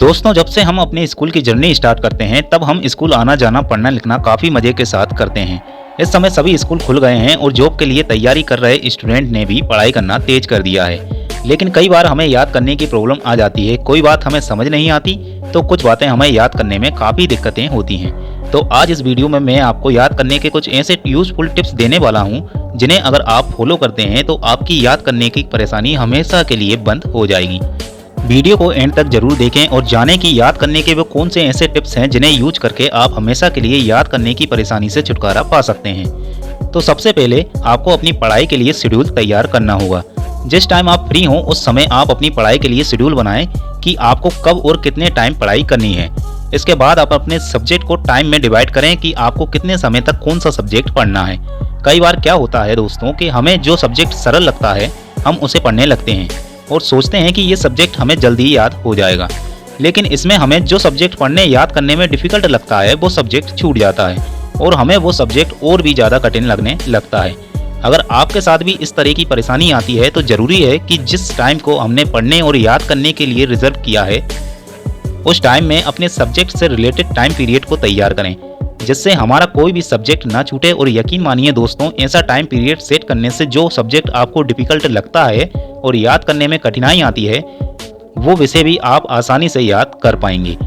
दोस्तों, जब से हम अपने स्कूल की जर्नी स्टार्ट करते हैं तब हम स्कूल आना जाना पढ़ना लिखना काफ़ी मज़े के साथ करते हैं। इस समय सभी स्कूल खुल गए हैं और जॉब के लिए तैयारी कर रहे स्टूडेंट ने भी पढ़ाई करना तेज कर दिया है। लेकिन कई बार हमें याद करने की प्रॉब्लम आ जाती है। कोई बात हमें समझ नहीं आती तो कुछ बातें हमें याद करने में काफ़ी दिक्कतें होती हैं। तो आज इस वीडियो में मैं आपको याद करने के कुछ ऐसे यूजफुल टिप्स देने वाला हूँ जिन्हें अगर आप फॉलो करते हैं तो आपकी याद करने की परेशानी हमेशा के लिए बंद हो जाएगी। वीडियो को एंड तक जरूर देखें और जानें कि याद करने के वो कौन से ऐसे टिप्स हैं जिन्हें यूज करके आप हमेशा के लिए याद करने की परेशानी से छुटकारा पा सकते हैं। तो सबसे पहले आपको अपनी पढ़ाई के लिए शेड्यूल तैयार करना होगा। जिस टाइम आप फ्री हों उस समय आप अपनी पढ़ाई के लिए शेड्यूल बनाएं कि आपको कब और कितने टाइम पढ़ाई करनी है। इसके बाद आप अपने सब्जेक्ट को टाइम में डिवाइड करें कि आपको कितने समय तक कौन सा सब्जेक्ट पढ़ना है। कई बार क्या होता है दोस्तों कि हमें जो सब्जेक्ट सरल लगता है हम उसे पढ़ने लगते हैं और सोचते हैं कि ये सब्जेक्ट हमें जल्दी याद हो जाएगा, लेकिन इसमें हमें जो सब्जेक्ट पढ़ने याद करने में डिफिकल्ट लगता है वो सब्जेक्ट छूट जाता है और हमें वो सब्जेक्ट और भी ज़्यादा कठिन लगने लगता है। अगर आपके साथ भी इस तरह की परेशानी आती है तो ज़रूरी है कि जिस टाइम को हमने पढ़ने और याद करने के लिए रिजर्व किया है उस टाइम में अपने सब्जेक्ट से रिलेटेड टाइम पीरियड को तैयार करें, जिससे हमारा कोई भी सब्जेक्ट ना छूटे। और यकीन मानिए दोस्तों, ऐसा टाइम पीरियड सेट करने से जो सब्जेक्ट आपको डिफिकल्ट लगता है और याद करने में कठिनाई आती है वो विषय भी आप आसानी से याद कर पाएंगे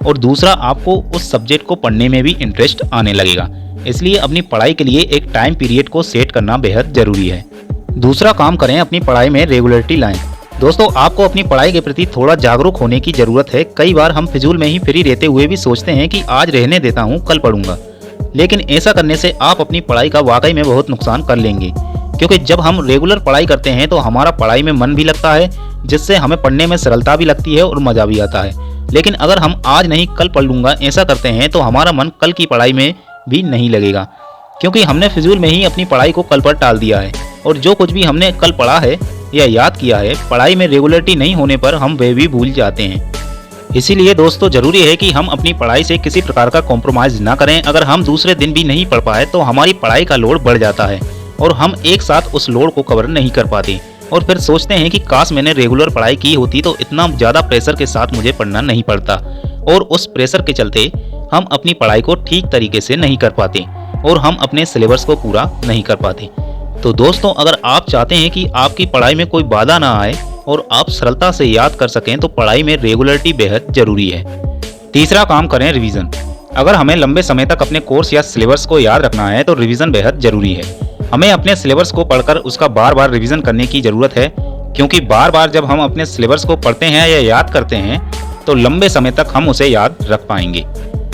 और दूसरा आपको उस सब्जेक्ट को पढ़ने में भी इंटरेस्ट आने लगेगा। इसलिए अपनी पढ़ाई के लिए एक टाइम पीरियड को सेट करना बेहद जरूरी है। दूसरा काम करें, अपनी पढ़ाई में रेगुलरिटी लाएं। दोस्तों, आपको अपनी पढ़ाई के प्रति थोड़ा जागरूक होने की जरूरत है। कई बार हम फिजूल में ही फ्री रहते हुए भी सोचते हैं कि आज रहने देता हूँ, कल पढ़ूंगा, लेकिन ऐसा करने से आप अपनी पढ़ाई का वाकई में बहुत नुकसान कर लेंगे। क्योंकि जब हम रेगुलर पढ़ाई करते हैं तो हमारा पढ़ाई में मन भी लगता है, जिससे हमें पढ़ने में सरलता भी लगती है और मज़ा भी आता है। लेकिन अगर हम आज नहीं कल पढ़ लूँगा ऐसा करते हैं तो हमारा मन कल की पढ़ाई में भी नहीं लगेगा, क्योंकि हमने फिजूल में ही अपनी पढ़ाई को कल पर टाल दिया है। और जो कुछ भी हमने कल पढ़ा है या याद किया है, पढ़ाई में रेगुलरिटी नहीं होने पर हम वे भी भूल जाते हैं। इसीलिए दोस्तों, जरूरी है कि हम अपनी पढ़ाई से किसी प्रकार का कॉम्प्रोमाइज़ ना करें। अगर हम दूसरे दिन भी नहीं पढ़ पाए तो हमारी पढ़ाई का लोड बढ़ जाता है और हम एक साथ उस लोड को कवर नहीं कर पाते और फिर सोचते हैं कि काश मैंने रेगुलर पढ़ाई की होती तो इतना ज़्यादा प्रेशर के साथ मुझे पढ़ना नहीं पड़ता, और उस प्रेशर के चलते हम अपनी पढ़ाई को ठीक तरीके से नहीं कर पाते और हम अपने सिलेबस को पूरा नहीं कर पाते। तो दोस्तों, अगर आप चाहते हैं कि आपकी पढ़ाई में कोई बाधा ना आए और आप सरलता से याद कर सकें तो पढ़ाई में रेगुलरिटी बेहद जरूरी है। तीसरा काम करें, रिवीजन। अगर हमें लंबे समय तक अपने कोर्स या सिलेबस को याद रखना है तो रिवीजन बेहद जरूरी है। हमें अपने सिलेबस को पढ़कर उसका बार बार रिवीजन करने की ज़रूरत है, क्योंकि बार बार जब हम अपने सिलेबस को पढ़ते हैं या याद करते हैं तो लंबे समय तक हम उसे याद रख पाएंगे।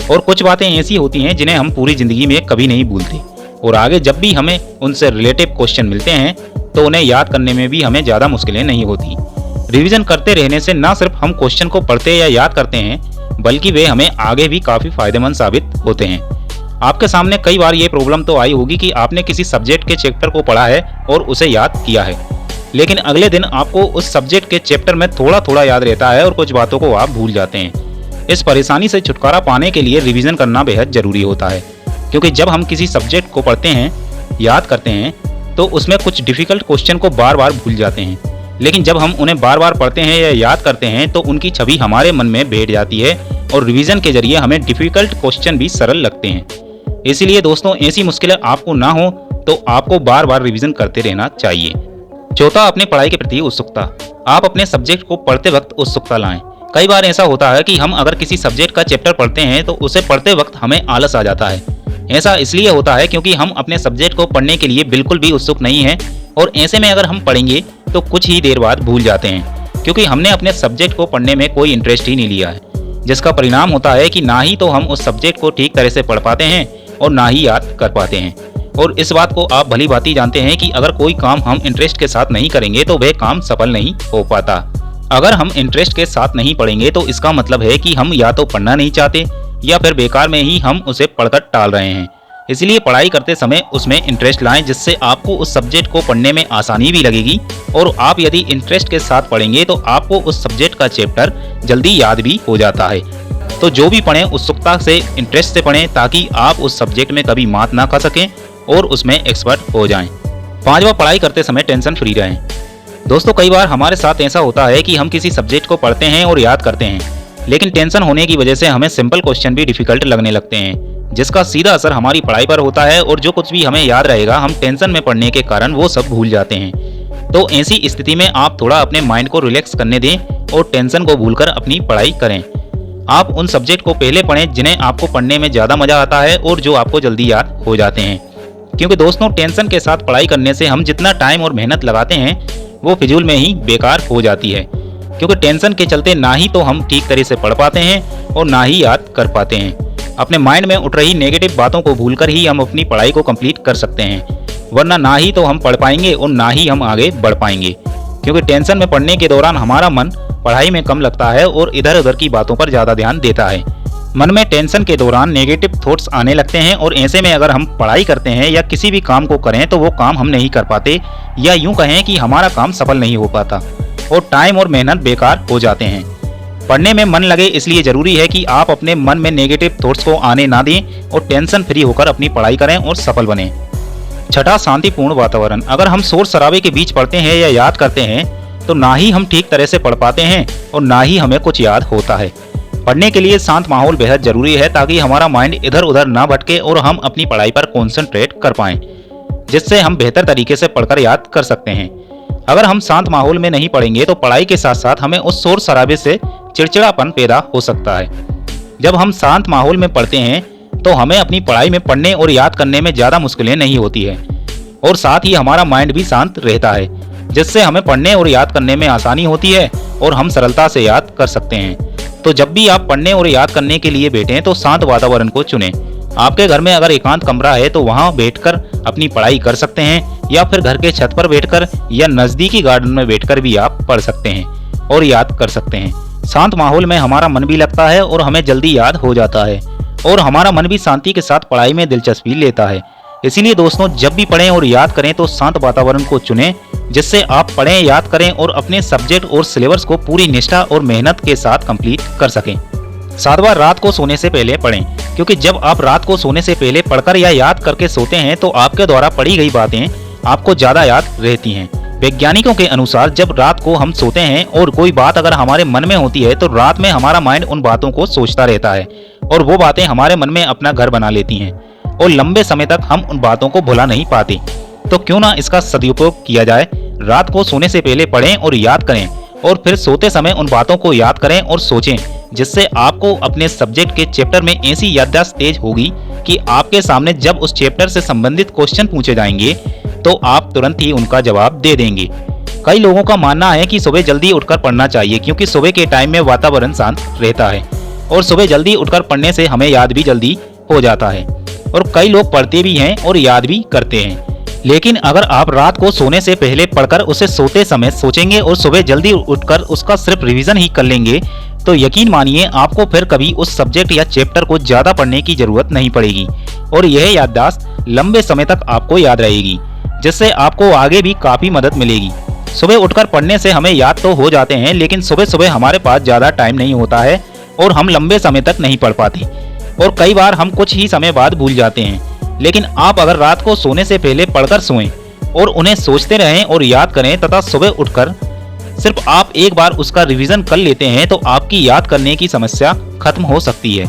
और कुछ बातें ऐसी होती हैं जिन्हें हम पूरी ज़िंदगी में कभी नहीं भूलते और आगे जब भी हमें उनसे रिलेटिव क्वेश्चन मिलते हैं तो उन्हें याद करने में भी हमें ज़्यादा मुश्किलें नहीं होती। रिवीजन करते रहने से ना सिर्फ हम क्वेश्चन को पढ़ते या याद करते हैं बल्कि वे हमें आगे भी काफ़ी फायदेमंद साबित होते हैं। आपके सामने कई बार ये प्रॉब्लम तो आई होगी कि आपने किसी सब्जेक्ट के चैप्टर को पढ़ा है और उसे याद किया है, लेकिन अगले दिन आपको उस सब्जेक्ट के चैप्टर में थोड़ा थोड़ा याद रहता है और कुछ बातों को आप भूल जाते हैं। इस परेशानी से छुटकारा पाने के लिए रिवीजन करना बेहद ज़रूरी होता है, क्योंकि जब हम किसी सब्जेक्ट को पढ़ते हैं याद करते हैं तो उसमें कुछ डिफ़िकल्ट क्वेश्चन को बार बार भूल जाते हैं, लेकिन जब हम उन्हें बार बार पढ़ते हैं या याद करते हैं तो उनकी छवि हमारे मन में बैठ जाती है और रिवीजन के जरिए हमें डिफ़िकल्ट क्वेश्चन भी सरल लगते हैं। इसीलिए दोस्तों, ऐसी मुश्किलें आपको ना हो तो आपको बार बार रिवीजन करते रहना चाहिए। चौथा, अपनी पढ़ाई के प्रति उत्सुकता। आप अपने सब्जेक्ट को पढ़ते वक्त उत्सुकता लाएं। कई बार ऐसा होता है कि हम अगर किसी सब्जेक्ट का चैप्टर पढ़ते हैं तो उसे पढ़ते वक्त हमें आलस आ जाता है। ऐसा इसलिए होता है क्योंकि हम अपने सब्जेक्ट को पढ़ने के लिए बिल्कुल भी उत्सुक नहीं हैं और ऐसे में अगर हम पढ़ेंगे तो कुछ ही देर बाद भूल जाते हैं, क्योंकि हमने अपने सब्जेक्ट को पढ़ने में कोई इंटरेस्ट ही नहीं लिया है, जिसका परिणाम होता है कि ना ही तो हम उस सब्जेक्ट को ठीक तरह से पढ़ पाते हैं और ना ही याद कर पाते हैं। और इस बात को आप भली भांति जानते हैं कि अगर कोई काम हम इंटरेस्ट के साथ नहीं करेंगे तो वह काम सफल नहीं हो पाता। अगर हम इंटरेस्ट के साथ नहीं पढ़ेंगे तो इसका मतलब है कि हम या तो पढ़ना नहीं चाहते या फिर बेकार में ही हम उसे पढ़कर टाल रहे हैं। इसलिए पढ़ाई करते समय उसमें इंटरेस्ट लाएं, जिससे आपको उस सब्जेक्ट को पढ़ने में आसानी भी लगेगी और आप यदि इंटरेस्ट के साथ पढ़ेंगे तो आपको उस सब्जेक्ट का चैप्टर जल्दी याद भी हो जाता है। तो जो भी पढ़ें उत्सुकता से, इंटरेस्ट से पढ़ें, ताकि आप उस सब्जेक्ट में कभी मात ना खा सकें और उसमें एक्सपर्ट हो जाएं। पांचवा, पढ़ाई करते समय टेंशन फ्री रहें। दोस्तों, कई बार हमारे साथ ऐसा होता है कि हम किसी सब्जेक्ट को पढ़ते हैं और याद करते हैं लेकिन टेंशन होने की वजह से हमें सिंपल क्वेश्चन भी डिफिकल्ट लगने लगते हैं, जिसका सीधा असर हमारी पढ़ाई पर होता है और जो कुछ भी हमें याद रहेगा हम टेंशन में पढ़ने के कारण वो सब भूल जाते हैं। तो ऐसी स्थिति में आप थोड़ा अपने माइंड को रिलैक्स करने दें और टेंशन को भूलकर अपनी पढ़ाई करें। आप उन सब्जेक्ट को पहले पढ़ें जिन्हें आपको पढ़ने में ज़्यादा मज़ा आता है और जो आपको जल्दी याद हो जाते हैं। क्योंकि दोस्तों, टेंशन के साथ पढ़ाई करने से हम जितना टाइम और मेहनत लगाते हैं वो फिजूल में ही बेकार हो जाती है। क्योंकि टेंशन के चलते ना ही तो हम ठीक तरह से पढ़ पाते हैं और ना ही याद कर पाते हैं। अपने माइंड में उठ रही नेगेटिव बातों को भूलकर ही हम अपनी पढ़ाई को कंप्लीट कर सकते हैं, वरना ना ही तो हम पढ़ पाएंगे और ना ही हम आगे बढ़ पाएंगे। क्योंकि टेंशन में पढ़ने के दौरान हमारा मन पढ़ाई में कम लगता है और इधर उधर की बातों पर ज़्यादा ध्यान देता है। मन में टेंशन के दौरान नेगेटिव थॉट्स आने लगते हैं और ऐसे में अगर हम पढ़ाई करते हैं या किसी भी काम को करें तो वो काम हम नहीं कर पाते, या यूं कहें कि हमारा काम सफल नहीं हो पाता और टाइम और मेहनत बेकार हो जाते हैं। पढ़ने में मन लगे इसलिए ज़रूरी है कि आप अपने मन में नेगेटिव थॉट्स को आने ना दें और टेंशन फ्री होकर अपनी पढ़ाई करें और सफल बनें। छठा, शांतिपूर्ण वातावरण। अगर हम शोर शराबे के बीच पढ़ते हैं या याद करते हैं तो ना ही हम ठीक तरह से पढ़ पाते हैं और ना ही हमें कुछ याद होता है। पढ़ने के लिए शांत माहौल बेहद जरूरी है ताकि हमारा माइंड इधर उधर ना भटके और हम अपनी पढ़ाई पर कॉन्सेंट्रेट कर पाएं, जिससे हम बेहतर तरीके से पढ़कर याद कर सकते हैं। अगर हम शांत माहौल में नहीं पढ़ेंगे तो पढ़ाई के साथ साथ हमें उस शोर शराबे से चिड़चिड़ापन पैदा हो सकता है। जब हम शांत माहौल में पढ़ते हैं तो हमें अपनी पढ़ाई में पढ़ने और याद करने में ज़्यादा मुश्किलें नहीं होती है और साथ ही हमारा माइंड भी शांत रहता है, जिससे हमें पढ़ने और याद करने में आसानी होती है और हम सरलता से याद कर सकते हैं। तो जब भी आप पढ़ने और याद करने के लिए बैठें तो शांत वातावरण को चुनें। आपके घर में अगर एकांत कमरा है तो वहां बैठकर अपनी पढ़ाई कर सकते हैं, या फिर घर के छत पर बैठकर या नज़दीकी गार्डन में बैठकर भी आप पढ़ सकते हैं और याद कर सकते हैं। शांत माहौल में हमारा मन भी लगता है और हमें जल्दी याद हो जाता है और हमारा मन भी शांति के साथ पढ़ाई में दिलचस्पी लेता है। इसीलिए दोस्तों, जब भी पढ़ें और याद करें तो शांत वातावरण को चुनें, जिससे आप पढ़ें, याद करें और अपने सब्जेक्ट और सिलेबस को पूरी निष्ठा और मेहनत के साथ कंप्लीट कर सकें। सातवां, रात को सोने से पहले पढ़ें। क्योंकि जब आप रात को सोने से पहले पढ़कर या याद करके सोते हैं तो आपके द्वारा पढ़ी गई बातें आपको ज़्यादा याद रहती हैं। वैज्ञानिकों के अनुसार जब रात को हम सोते हैं और कोई बात अगर हमारे मन में होती है तो रात में हमारा माइंड उन बातों को सोचता रहता है और वो बातें हमारे मन में अपना घर बना लेती हैं और लंबे समय तक हम उन बातों को भुला नहीं पाते। तो क्यों ना इसका सदुपयोग किया जाए। रात को सोने से पहले पढ़ें और याद करें और फिर सोते समय उन बातों को याद करें और सोचें, जिससे आपको अपने सब्जेक्ट के चैप्टर में ऐसी याददाश्त तेज होगी कि आपके सामने जब उस चैप्टर से संबंधित क्वेश्चन पूछे जाएंगे तो आप तुरंत ही उनका जवाब दे देंगे। कई लोगों का मानना है कि सुबह जल्दी उठकर पढ़ना चाहिए क्योंकि सुबह के टाइम में वातावरण शांत रहता है और सुबह जल्दी उठकर पढ़ने से हमें याद भी जल्दी हो जाता है और कई लोग पढ़ते भी हैं और याद भी करते हैं। लेकिन अगर आप रात को सोने से पहले पढ़कर उसे सोते समय सोचेंगे और सुबह जल्दी उठकर उसका सिर्फ रिवीजन ही कर लेंगे तो यकीन मानिए आपको फिर कभी उस सब्जेक्ट या चैप्टर को ज़्यादा पढ़ने की ज़रूरत नहीं पड़ेगी और यह याददाश्त लंबे समय तक आपको याद रहेगी, जिससे आपको आगे भी काफ़ी मदद मिलेगी। सुबह उठकर पढ़ने से हमें याद तो हो जाते हैं, लेकिन सुबह सुबह हमारे पास ज़्यादा टाइम नहीं होता है और हम लंबे समय तक नहीं पढ़ पाते और कई बार हम कुछ ही समय बाद भूल जाते हैं। लेकिन आप अगर रात को सोने से पहले पढ़कर सोएं और उन्हें सोचते रहें और याद करें तथा सुबह उठकर सिर्फ आप एक बार उसका रिवीजन कर लेते हैं तो आपकी याद करने की समस्या खत्म हो सकती है।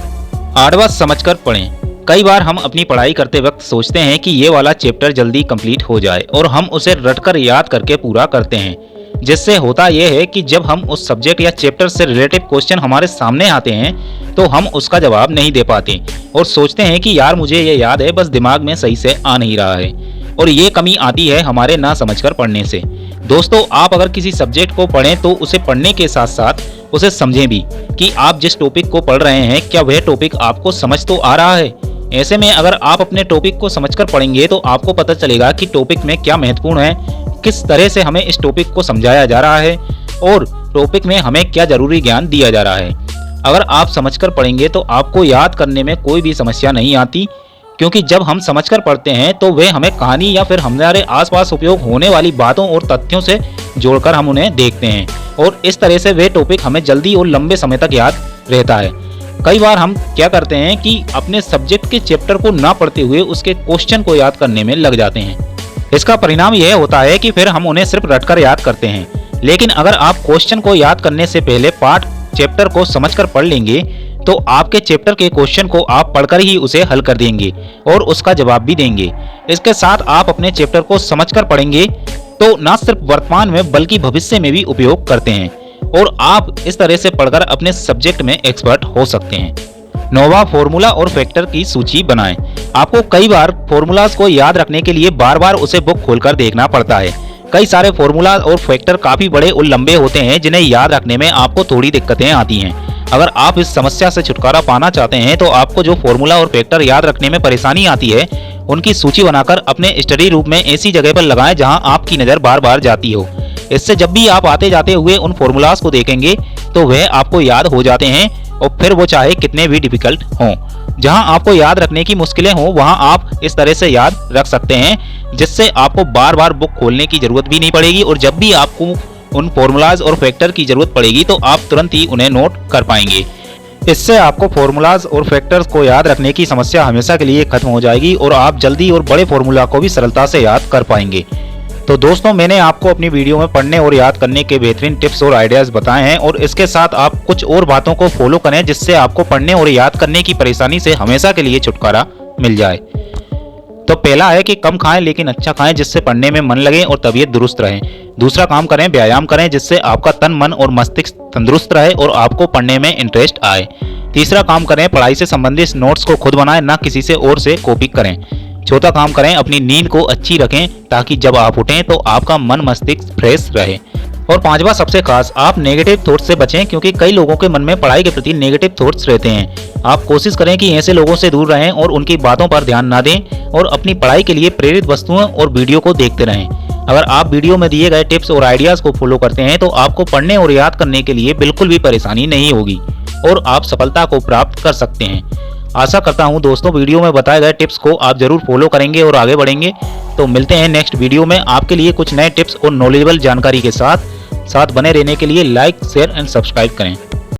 8वां, समझकर पढ़ें। कई बार हम अपनी पढ़ाई करते वक्त सोचते हैं कि ये वाला चैप्टर जल्दी कंप्लीट हो जाए और हम उसे रटकर याद करके पूरा करते हैं, जिससे होता यह है कि जब हम उस सब्जेक्ट या चैप्टर से रिलेटेड क्वेश्चन हमारे सामने आते हैं तो हम उसका जवाब नहीं दे पाते और सोचते हैं कि यार मुझे ये याद है, बस दिमाग में सही से आ नहीं रहा है। और ये कमी आती है हमारे ना समझकर पढ़ने से। दोस्तों, आप अगर किसी सब्जेक्ट को पढ़ें तो उसे पढ़ने के साथ साथ उसे समझें भी कि आप जिस टॉपिक को पढ़ रहे हैं क्या वह टॉपिक आपको समझ तो आ रहा है। ऐसे में अगर आप अपने टॉपिक को समझकर पढ़ेंगे तो आपको पता चलेगा कि टॉपिक में क्या महत्वपूर्ण है, किस तरह से हमें इस टॉपिक को समझाया जा रहा है और टॉपिक में हमें क्या जरूरी ज्ञान दिया जा रहा है। अगर आप समझकर पढ़ेंगे तो आपको याद करने में कोई भी समस्या नहीं आती, क्योंकि जब हम समझकर पढ़ते हैं तो वे हमें कहानी या फिर हमारे आसपास उपयोग होने वाली बातों और तथ्यों से जोड़कर हम उन्हें देखते हैं और इस तरह से वे टॉपिक हमें जल्दी और लंबे समय तक याद रहता है। कई बार हम क्या करते हैं कि अपने सब्जेक्ट के चैप्टर को ना पढ़ते हुए उसके क्वेश्चन को याद करने में लग जाते हैं। इसका परिणाम यह होता है कि फिर हम उन्हें सिर्फ रटकर याद करते हैं। लेकिन अगर आप क्वेश्चन को याद करने से पहले पाठ चैप्टर को समझकर पढ़ लेंगे तो आपके चैप्टर के क्वेश्चन को आप पढ़कर ही उसे हल कर देंगे और उसका जवाब भी देंगे। इसके साथ आप अपने चैप्टर को समझकर पढ़ेंगे तो न सिर्फ वर्तमान में बल्कि भविष्य में भी उपयोग करते हैं और आप इस तरह से पढ़कर अपने सब्जेक्ट में एक्सपर्ट हो सकते हैं। 9वां, फॉर्मूला और फैक्टर की सूची बनाएं। आपको कई बार फॉर्मूलाज को याद रखने के लिए बार बार उसे बुक खोलकर देखना पड़ता है। कई सारे फॉर्मूला और फैक्टर काफी बड़े और लंबे होते हैं जिन्हें याद रखने में आपको थोड़ी दिक्कतें आती हैं। अगर आप इस समस्या से छुटकारा पाना चाहते हैं तो आपको जो फॉर्मूला और फैक्टर याद रखने में परेशानी आती है उनकी सूची बनाकर अपने स्टडी रूम में ऐसी जगह पर लगाएं जहां आपकी नजर बार बार जाती हो। इससे जब भी आप आते जाते हुए उन फॉर्मूलाज को देखेंगे तो वह आपको याद हो जाते हैं और फिर वो चाहे कितने भी डिफिकल्ट हों। जहां आपको याद रखने की मुश्किलें हों वहां आप इस तरह से याद रख सकते हैं जिससे आपको बार बार बुक खोलने की जरूरत भी नहीं पड़ेगी और जब भी आपको उन फॉर्मूलाज और फैक्टर की जरूरत पड़ेगी तो आप तुरंत ही उन्हें नोट कर पाएंगे। इससे आपको फॉर्मूलाज और फैक्टर्स को याद रखने की समस्या हमेशा के लिए खत्म हो जाएगी और आप जल्दी और बड़े फॉर्मूला को भी सरलता से याद कर पाएंगे। तो दोस्तों, मैंने आपको अपनी वीडियो में पढ़ने और याद करने के बेहतरीन टिप्स और आइडियाज बताए हैं और इसके साथ आप कुछ और बातों को फॉलो करें जिससे आपको पढ़ने और याद करने की परेशानी से हमेशा के लिए छुटकारा मिल जाए। तो पहला है कि कम खाएं लेकिन अच्छा खाएं जिससे पढ़ने में मन लगे और तबीयत दुरुस्त रहे। दूसरा काम करें, व्यायाम करें जिससे आपका तन, मन और मस्तिष्क तंदुरुस्त रहे और आपको पढ़ने में इंटरेस्ट आए। तीसरा काम करें, पढ़ाई से संबंधित नोट्स को खुद बनाएं, ना किसी से और से कॉपी करें। चौथा काम करें, अपनी नींद को अच्छी रखें ताकि जब आप उठें तो आपका मन मस्तिष्क फ्रेश रहे। और पांचवा सबसे खास, आप नेगेटिव थॉट्स से बचें क्योंकि कई लोगों के मन में पढ़ाई के प्रति नेगेटिव थॉट्स रहते हैं। आप कोशिश करें कि ऐसे लोगों से दूर रहें और उनकी बातों पर ध्यान ना दें और अपनी पढ़ाई के लिए प्रेरित वस्तुओं और वीडियो को देखते रहें। अगर आप वीडियो में दिए गए टिप्स और आइडियाज को फॉलो करते हैं तो आपको पढ़ने और याद करने के लिए बिल्कुल भी परेशानी नहीं होगी और आप सफलता को प्राप्त कर सकते हैं। आशा करता हूं दोस्तों वीडियो में बताए गए टिप्स को आप जरूर फॉलो करेंगे और आगे बढ़ेंगे। तो मिलते हैं नेक्स्ट वीडियो में आपके लिए कुछ नए टिप्स और नॉलेजेबल जानकारी के साथ बने रहने के लिए लाइक, शेयर एंड सब्सक्राइब करें।